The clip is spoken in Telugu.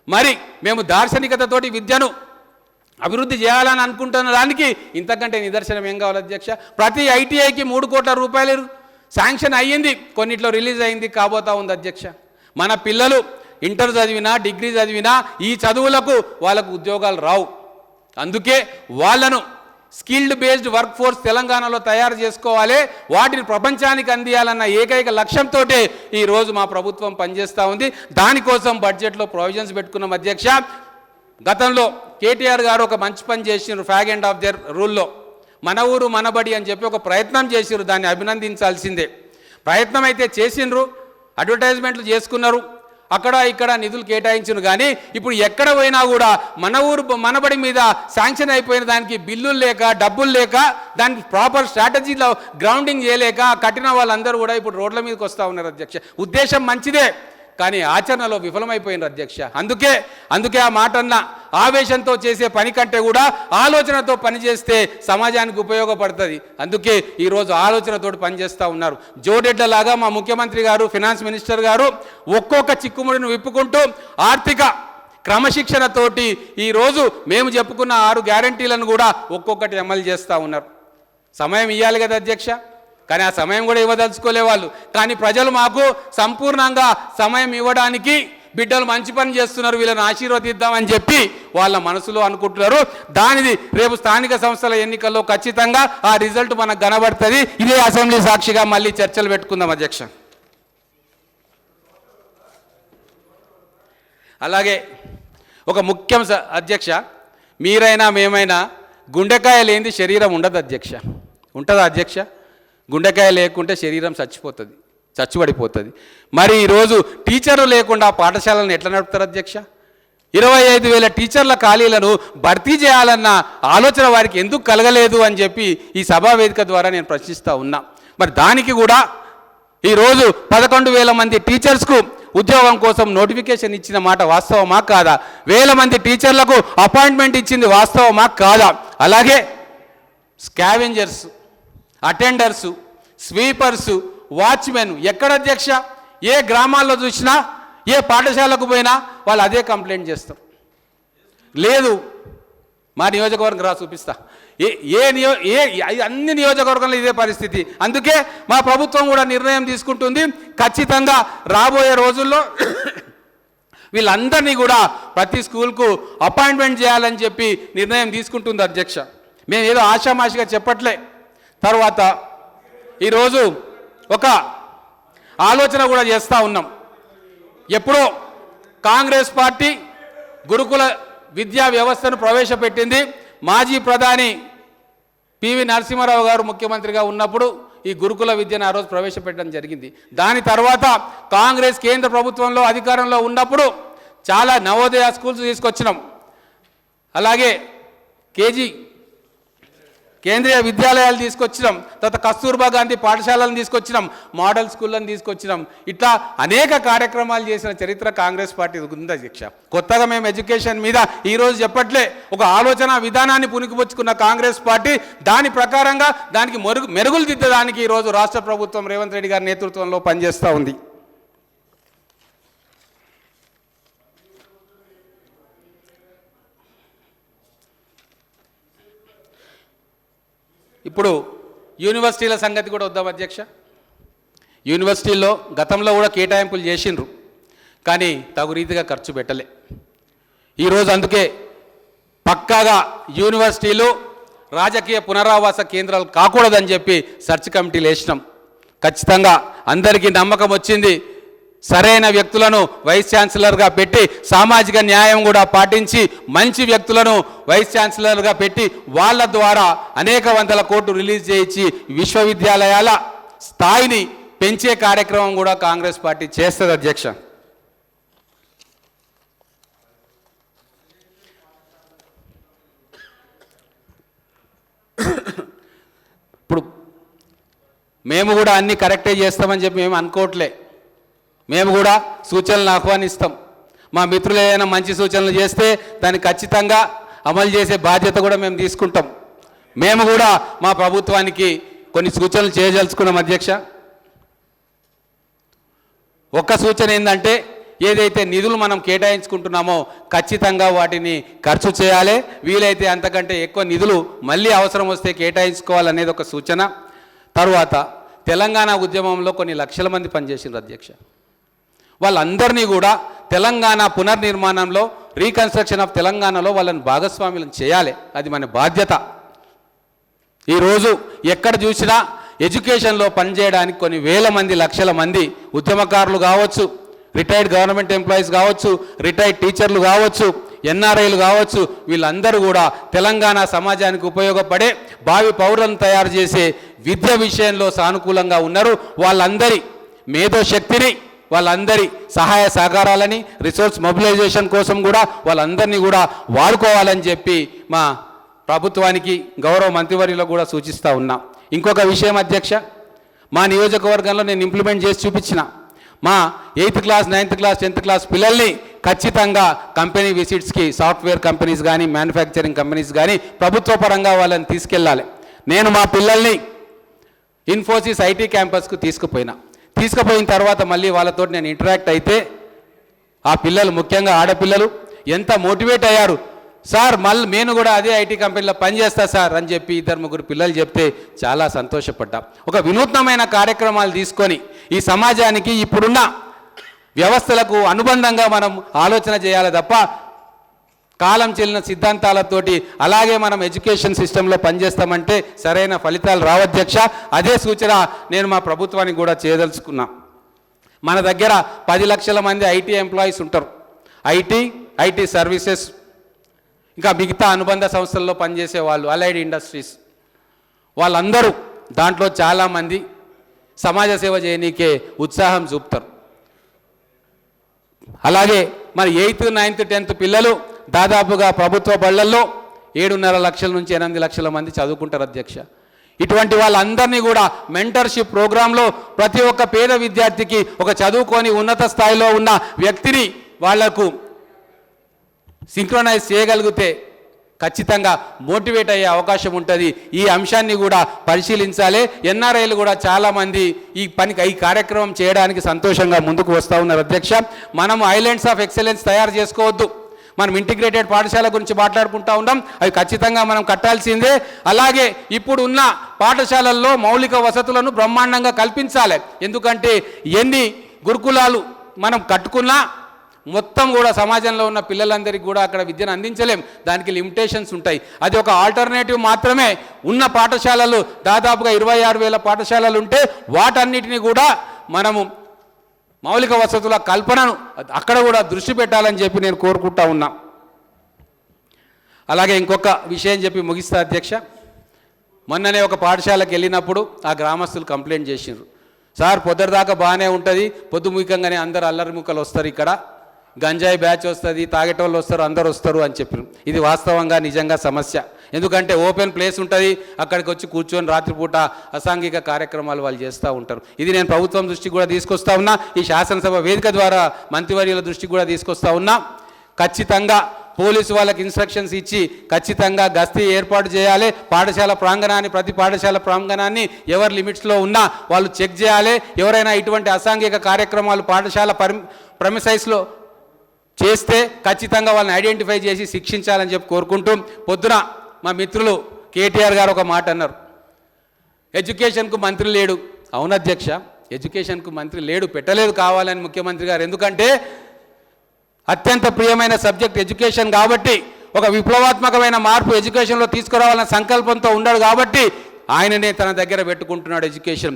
మరి మేము దార్శనికతతోటి విద్యను అభివృద్ధి చేయాలని అనుకుంటున్న దానికి ఇంతకంటే నిదర్శనం ఏం కావాలి అధ్యక్ష? ప్రతి ఐటీఐకి 3 కోట్ల రూపాయలు శాంక్షన్ అయ్యింది, కొన్నిట్లో రిలీజ్ అయింది, కాబోతా ఉంది అధ్యక్ష. మన పిల్లలు ఇంటర్ చదివినా డిగ్రీ చదివినా ఈ చదువులకు వాళ్ళకు ఉద్యోగాలు రావు. అందుకే వాళ్ళను స్కిల్డ్ బేస్డ్ వర్క్ ఫోర్స్ తెలంగాణలో తయారు చేసుకోవాలి, వాటిని ప్రపంచానికి అందియాలన్న ఏకైక లక్ష్యంతో ఈరోజు మా ప్రభుత్వం పనిచేస్తూ ఉంది. దానికోసం బడ్జెట్లో ప్రొవిజన్స్ పెట్టుకున్నాం అధ్యక్ష. గతంలో కేటీఆర్ గారు ఒక మంచి పని చేసినారు, ఫ్యాగ్ అండ్ ఆఫ్ దర్ రూల్లో మన ఊరు మనబడి అని చెప్పి ఒక ప్రయత్నం చేసినారు. దాన్ని అభినందించాల్సిందే. ప్రయత్నం అయితే చేసినారు, అడ్వర్టైజ్మెంట్లు చేసుకున్నారు, అక్కడ ఇక్కడ నిధులు కేటాయించను. కానీ ఇప్పుడు ఎక్కడ పోయినా కూడా మన ఊరు మనబడి మీద శాంక్షన్ అయిపోయిన దానికి బిల్లులు లేక, డబ్బులు లేక, దానికి ప్రాపర్ స్ట్రాటజీలో గ్రౌండింగ్ చేయలేక కట్టిన వాళ్ళందరూ కూడా ఇప్పుడు రోడ్ల మీదకి వస్తూ ఉన్నారు అధ్యక్ష. ఉద్దేశం మంచిదే, కానీ ఆచరణలో విఫలమైపోయినారు అధ్యక్ష. అందుకే ఆ మాట అన్న, ఆవేశంతో చేసే పని కంటే కూడా ఆలోచనతో పనిచేస్తే సమాజానికి ఉపయోగపడుతుంది. అందుకే ఈరోజు ఆలోచనతో పనిచేస్తూ ఉన్నారు. జోడెడ్లలాగా మా ముఖ్యమంత్రి గారు, ఫినాన్స్ మినిస్టర్ గారు ఒక్కొక్క చిక్కుముడిని విప్పుకుంటూ ఆర్థిక క్రమశిక్షణతోటి ఈరోజు మేము చెప్పుకున్న 6 గ్యారంటీలను కూడా ఒక్కొక్కటి అమలు చేస్తూ ఉన్నారు. సమయం ఇవ్వాలి కదా అధ్యక్ష, కానీ ఆ సమయం కూడా ఇవ్వదలుచుకోలే వాళ్ళు. కానీ ప్రజలు మాకు సంపూర్ణంగా సమయం ఇవ్వడానికి, బిడ్డలు మంచి పని చేస్తున్నారు వీళ్ళని ఆశీర్వదిద్దామని చెప్పి వాళ్ళ మనసులో అనుకుంటున్నారు. దానిది రేపు స్థానిక సంస్థల ఎన్నికల్లో ఖచ్చితంగా ఆ రిజల్ట్ మనకు కనబడుతుంది. ఇదే అసెంబ్లీ సాక్షిగా మళ్ళీ చర్చలు పెట్టుకుందాం అధ్యక్ష. అలాగే ఒక ముఖ్యం అధ్యక్ష, మీరైనా మేమైనా గుండెకాయ లేనిది శరీరం ఉండదు అధ్యక్ష. ఉంటుందా అధ్యక్ష? గుండెకాయ లేకుంటే శరీరం చచ్చుబడిపోతుంది. మరి ఈరోజు టీచర్లు లేకుండా పాఠశాలను ఎట్లా నడుపుతారు అధ్యక్ష? 25,000 టీచర్ల ఖాళీలను భర్తీ చేయాలన్న ఆలోచన వారికి ఎందుకు కలగలేదు అని చెప్పి ఈ సభా వేదిక ద్వారా నేను ప్రశ్నిస్తూ ఉన్నా. మరి దానికి కూడా ఈరోజు 11,000 మంది టీచర్స్కు ఉద్యోగం కోసం నోటిఫికేషన్ ఇచ్చిన మాట వాస్తవమా కాదా? 1,000 మంది టీచర్లకు అపాయింట్మెంట్ ఇచ్చింది వాస్తవమా కాదా? అలాగే స్కావెంజర్స్, అటెండర్సు, స్వీపర్సు, వాచ్మెన్ ఎక్కడ అధ్యక్ష? ఏ గ్రామాల్లో చూసినా, ఏ పాఠశాలకు పోయినా వాళ్ళు అదే కంప్లైంట్ చేస్తారు. లేదు మా నియోజకవర్గం రా చూపిస్తా, అన్ని నియోజకవర్గంలో ఇదే పరిస్థితి. అందుకే మా ప్రభుత్వం కూడా నిర్ణయం తీసుకుంటుంది, ఖచ్చితంగా రాబోయే రోజుల్లో వీళ్ళందరినీ కూడా ప్రతి స్కూల్కు అపాయింట్మెంట్ చేయాలని చెప్పి నిర్ణయం తీసుకుంటుంది అధ్యక్ష. మేము ఏదో ఆషామాషిగా చెప్పట్లే. తర్వాత ఈరోజు ఒక ఆలోచన కూడా చేస్తూ ఉన్నాం. ఎప్పుడో కాంగ్రెస్ పార్టీ గురుకుల విద్యా వ్యవస్థను ప్రవేశపెట్టింది. మాజీ ప్రధాని పివి నరసింహారావు గారు ముఖ్యమంత్రిగా ఉన్నప్పుడు ఈ గురుకుల విద్యను ఆ రోజు ప్రవేశపెట్టడం జరిగింది. దాని తర్వాత కాంగ్రెస్ కేంద్ర ప్రభుత్వంలో అధికారంలో ఉన్నప్పుడు చాలా నవోదయ స్కూల్స్ తీసుకొచ్చినాం. అలాగే కేంద్రీయ విద్యాలయాలు తీసుకొచ్చినాం. తర్వాత కస్తూర్బా గాంధీ పాఠశాలను తీసుకొచ్చినాం, మోడల్ స్కూళ్ళని తీసుకొచ్చినాం. ఇట్లా అనేక కార్యక్రమాలు చేసిన చరిత్ర కాంగ్రెస్ పార్టీ ఉంది అధ్యక్ష. కొత్తగా మేము ఎడ్యుకేషన్ మీద ఈరోజు చెప్పట్లే. ఒక ఆలోచన విధానాన్ని పుణికిపుచ్చుకున్న కాంగ్రెస్ పార్టీ దాని ప్రకారంగా దానికి మెరుగులు దిద్దడానికి ఈరోజు రాష్ట్ర ప్రభుత్వం రేవంత్ రెడ్డి గారి నేతృత్వంలో పనిచేస్తూ ఉంది. ఇప్పుడు యూనివర్సిటీల సంగతి కూడా వద్దాం అధ్యక్ష. యూనివర్సిటీల్లో గతంలో కూడా కేటాయింపులు చేసిండ్రు, కానీ తగు రీతిగా ఖర్చు పెట్టలే. ఈరోజు అందుకే పక్కాగా యూనివర్సిటీలు రాజకీయ పునరావాస కేంద్రాలు కాకూడదని చెప్పి సెర్చ్ కమిటీలు వేసినాం. ఖచ్చితంగా అందరికీ నమ్మకం వచ్చింది. సరైన వ్యక్తులను వైస్ ఛాన్సలర్గా పెట్టి సామాజిక న్యాయం కూడా పాటించి మంచి వ్యక్తులను వైస్ ఛాన్సలర్గా పెట్టి వాళ్ళ ద్వారా అనేక వందల కోట్లు రిలీజ్ చేయించి విశ్వవిద్యాలయాల స్థాయిని పెంచే కార్యక్రమం కూడా కాంగ్రెస్ పార్టీ చేస్తుంది అధ్యక్ష. ఇప్పుడు మేము కూడా అన్ని కరెక్టే చేస్తామని చెప్పి మేము అనుకోవట్లే. మేము కూడా సూచనలను ఆహ్వానిస్తాం. మా మిత్రులు ఏదైనా మంచి సూచనలు చేస్తే దాన్ని ఖచ్చితంగా అమలు చేసే బాధ్యత కూడా మేము తీసుకుంటాం. మేము కూడా మా ప్రభుత్వానికి కొన్ని సూచనలు చేయదలుచుకున్నాం అధ్యక్ష. ఒక్క సూచన ఏంటంటే ఏదైతే నిధులు మనం కేటాయించుకుంటున్నామో ఖచ్చితంగా వాటిని ఖర్చు చేయాలి. వీలైతే అంతకంటే ఎక్కువ నిధులు మళ్ళీ అవసరం వస్తే కేటాయించుకోవాలనేది ఒక సూచన. తరువాత తెలంగాణ ఉద్యమంలో కొన్ని లక్షల మంది పనిచేసిండ్రు అధ్యక్ష. వాళ్ళందరినీ కూడా తెలంగాణ పునర్నిర్మాణంలో, రీకన్స్ట్రక్షన్ ఆఫ్ తెలంగాణలో వాళ్ళని భాగస్వాములను చేయాలి. అది మన బాధ్యత. ఈరోజు ఎక్కడ చూసినా ఎడ్యుకేషన్లో పనిచేయడానికి కొన్ని వేల మంది, లక్షల మంది ఉద్యమకారులు కావచ్చు, రిటైర్డ్ గవర్నమెంట్ ఎంప్లాయీస్ కావచ్చు, రిటైర్డ్ టీచర్లు కావచ్చు, ఎన్ఆర్ఐలు కావచ్చు, వీళ్ళందరూ కూడా తెలంగాణ సమాజానికి ఉపయోగపడే భావి పౌరులను తయారు చేసే విద్య విషయంలో సానుకూలంగా ఉన్నారు. వాళ్ళందరి మేధోశక్తిని, వాళ్ళందరి సహాయ సహకారాలని, రిసోర్స్ మొబిలైజేషన్ కోసం కూడా వాళ్ళందరినీ కూడా వాడుకోవాలని చెప్పి మా ప్రభుత్వానికి, గౌరవ మంత్రివర్యులకు కూడా సూచిస్తూ ఉన్నా. ఇంకొక విషయం అధ్యక్ష, మా నియోజకవర్గంలో నేను ఇంప్లిమెంట్ చేసి చూపించిన. మా 8th class, 9th class, 10th class పిల్లల్ని ఖచ్చితంగా కంపెనీ విజిట్స్కి, సాఫ్ట్వేర్ కంపెనీస్ కానీ, మ్యానుఫ్యాక్చరింగ్ కంపెనీస్ కానీ ప్రభుత్వ పరంగా వాళ్ళని తీసుకెళ్ళాలి. నేను మా పిల్లల్ని ఇన్ఫోసిస్ ఐటీ క్యాంపస్కు తీసుకుపోయిన తర్వాత మళ్ళీ వాళ్ళతో నేను ఇంటరాక్ట్ అయితే ఆ పిల్లలు, ముఖ్యంగా ఆడపిల్లలు ఎంత మోటివేట్ అయ్యారు. సార్ మళ్ళీ నేను కూడా అదే ఐటీ కంపెనీలో పనిచేస్తా సార్ అని చెప్పి 2-3 పిల్లలు చెప్తే చాలా సంతోషపడ్డా. ఒక వినూత్నమైన కార్యక్రమాలు తీసుకొని ఈ సమాజానికి ఇప్పుడున్న వ్యవస్థలకు అనుబంధంగా మనం ఆలోచన చేయాలి తప్ప కాలం చెల్లిన సిద్ధాంతాలతోటి అలాగే మనం ఎడ్యుకేషన్ సిస్టంలో పనిచేస్తామంటే సరైన ఫలితాలు రావధ్యక్ష. అదే సూచన నేను మా ప్రభుత్వానికి కూడా చేయదలుచుకున్నా. మన దగ్గర 10 లక్షల మంది ఐటీ ఎంప్లాయీస్ ఉంటారు. ఐటీ సర్వీసెస్, ఇంకా మిగతా అనుబంధ సంస్థల్లో పనిచేసే వాళ్ళు, అలైడ్ ఇండస్ట్రీస్, వాళ్ళందరూ దాంట్లో చాలామంది సమాజ సేవ చేయనీకే ఉత్సాహం చూపుతారు. అలాగే మరి 8th, 9th, 10th పిల్లలు దాదాపుగా ప్రభుత్వ బళ్ళల్లో 7.5 లక్షల నుంచి 8 లక్షల మంది చదువుకుంటారు అధ్యక్ష. ఇటువంటి వాళ్ళందరినీ కూడా మెంటర్షిప్ ప్రోగ్రాంలో ప్రతి ఒక్క పేద విద్యార్థికి, ఒక చదువుకొని ఉన్నత స్థాయిలో ఉన్న వ్యక్తిని వాళ్లకు సింక్రొనైజ్ చేయగలిగితే ఖచ్చితంగా మోటివేట్ అయ్యే అవకాశం ఉంటుంది. ఈ అంశాన్ని కూడా పరిశీలించాలి. ఎన్ఆర్ఐలు కూడా చాలామంది ఈ కార్యక్రమం చేయడానికి సంతోషంగా ముందుకు వస్తూ ఉన్నారు అధ్యక్ష. మనం ఐలాండ్స్ ఆఫ్ ఎక్సలెన్స్ తయారు చేసుకోవద్దు. మనం ఇంటిగ్రేటెడ్ పాఠశాల గురించి మాట్లాడుకుంటూ ఉన్నాం. అవి ఖచ్చితంగా మనం కట్టాల్సిందే. అలాగే ఇప్పుడు ఉన్న పాఠశాలల్లో మౌలిక వసతులను బ్రహ్మాండంగా కల్పించాలి. ఎందుకంటే ఎన్ని గురుకులాలు మనం కట్టుకున్నా మొత్తం కూడా సమాజంలో ఉన్న పిల్లలందరికీ కూడా అక్కడ విద్యను అందించలేం. దానికి లిమిటేషన్స్ ఉంటాయి. అది ఒక ఆల్టర్నేటివ్ మాత్రమే. ఉన్న పాఠశాలలు దాదాపుగా 26,000 పాఠశాలలు ఉంటే వాటన్నిటిని కూడా మనము మౌలిక వసతుల కల్పనను అక్కడ కూడా దృష్టి పెట్టాలని చెప్పి నేను కోరుకుంటా ఉన్నా. అలాగే ఇంకొక విషయం చెప్పి ముగిస్తా అధ్యక్ష. మొన్ననే ఒక పాఠశాలకు వెళ్ళినప్పుడు ఆ గ్రామస్తులు కంప్లైంట్ చేసిండ్రు. సార్ పొద్దుదాకా బాగానే ఉంటుంది, పొద్దుముఖంగానే అందరు అల్లరి ముక్కలు వస్తారు, ఇక్కడ గంజాయి బ్యాచ్ వస్తుంది, తాగేటోళ్ళు వస్తారు, అందరు వస్తారు అని చెప్పారు. ఇది వాస్తవంగా నిజంగా సమస్య. ఎందుకంటే ఓపెన్ ప్లేస్ ఉంటుంది, అక్కడికి వచ్చి కూర్చొని రాత్రిపూట అసాంఘిక కార్యక్రమాలు వాళ్ళు చేస్తూ ఉంటారు. ఇది నేను ప్రభుత్వం దృష్టికి కూడా తీసుకొస్తా ఉన్నా. ఈ శాసనసభ వేదిక ద్వారా మంత్రివర్యుల దృష్టికి కూడా తీసుకొస్తా ఉన్నా. ఖచ్చితంగా పోలీసు వాళ్ళకి ఇన్స్ట్రక్షన్స్ ఇచ్చి ఖచ్చితంగా గస్తీ ఏర్పాటు చేయాలి. పాఠశాల ప్రాంగణాన్ని, ప్రతి పాఠశాల ప్రాంగణాన్ని ఎవరి లిమిట్స్లో ఉన్నా వాళ్ళు చెక్ చేయాలి. ఎవరైనా ఇటువంటి అసాంఘిక కార్యక్రమాలు పాఠశాల ప్రెమిసైస్లో చేస్తే ఖచ్చితంగా వాళ్ళని ఐడెంటిఫై చేసి శిక్షించాలని చెప్పి కోరుకుంటూ, పొద్దున మా మిత్రులు కేటీఆర్ గారు ఒక మాట అన్నారు, ఎడ్యుకేషన్కు మంత్రి లేడు. అవును అధ్యక్ష, ఎడ్యుకేషన్కు మంత్రి లేడు, పెట్టలేదు కావాలని ముఖ్యమంత్రి గారు. ఎందుకంటే అత్యంత ప్రియమైన సబ్జెక్ట్ ఎడ్యుకేషన్ కాబట్టి, ఒక విప్లవాత్మకమైన మార్పు ఎడ్యుకేషన్లో తీసుకురావాలన్న సంకల్పంతో ఉన్నాడు కాబట్టి ఆయననే తన దగ్గర పెట్టుకుంటున్నాడు ఎడ్యుకేషన్.